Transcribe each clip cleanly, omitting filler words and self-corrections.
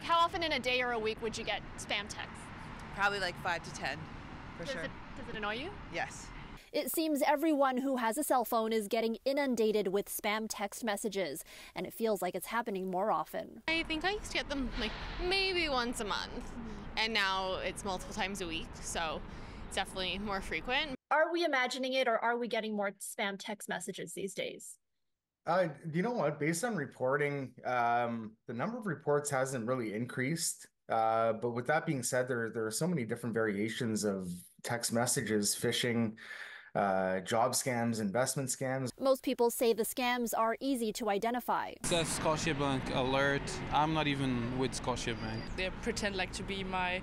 how often in a day or a week would you get spam texts? Probably like 5 to 10, for sure. Does it annoy you? Yes. It seems everyone who has a cell phone is getting inundated with spam text messages, and it feels like it's happening more often. I think I used to get them like maybe once a month, and now it's multiple times a week, so it's definitely more frequent. Are we imagining it, or are we getting more spam text messages these days? You know what? Based on reporting, the number of reports hasn't really increased. But with that being said, there are so many different variations of text messages, phishing, job scams, investment scams. Most people say the scams are easy to identify. It says Scotiabank alert. I'm not even with Scotiabank. They pretend like to be my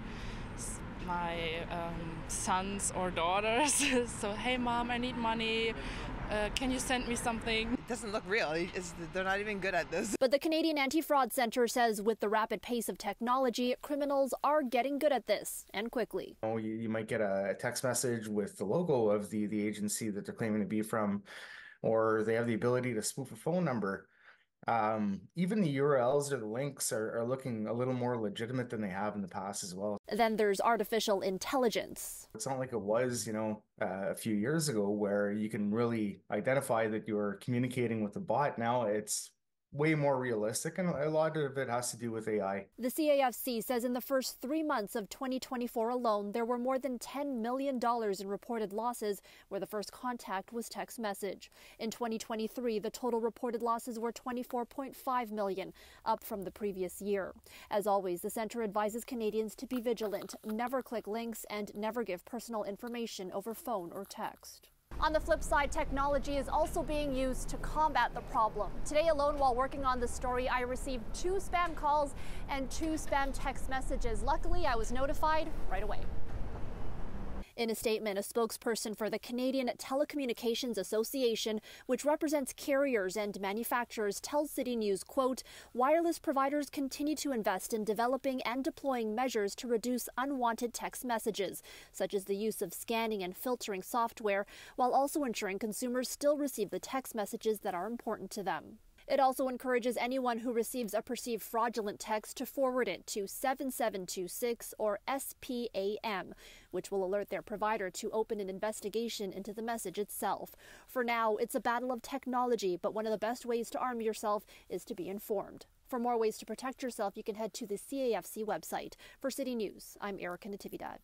sons or daughters. So, hey mom, I need money. Can you send me something? It doesn't look real. They're not even good at this. But the Canadian Anti-Fraud Centre says with the rapid pace of technology, criminals are getting good at this, and quickly. You might get a text message with the logo of the agency that they're claiming to be from, or they have the ability to spoof a phone number. Even the URLs or the links are looking a little more legitimate than they have in the past as well. Then there's artificial intelligence. It's not like it was, a few years ago where you can really identify that you're communicating with a bot. Now it's way more realistic, and a lot of it has to do with AI. The CAFC says in the first 3 months of 2024 alone, there were more than $10 million in reported losses where the first contact was text message. In 2023, the total reported losses were $24.5 million, up from the previous year. As always, the centre advises Canadians to be vigilant, never click links, and never give personal information over phone or text. On the flip side, technology is also being used to combat the problem. Today alone, while working on this story, I received 2 spam calls and 2 spam text messages. Luckily, I was notified right away. In a statement, a spokesperson for the Canadian Telecommunications Association, which represents carriers and manufacturers, tells CityNews, quote, wireless providers continue to invest in developing and deploying measures to reduce unwanted text messages, such as the use of scanning and filtering software, while also ensuring consumers still receive the text messages that are important to them. It also encourages anyone who receives a perceived fraudulent text to forward it to 7726 or SPAM, which will alert their provider to open an investigation into the message itself. For now, it's a battle of technology, but one of the best ways to arm yourself is to be informed. For more ways to protect yourself, you can head to the CAFC website. For City News, I'm Erica Natividad.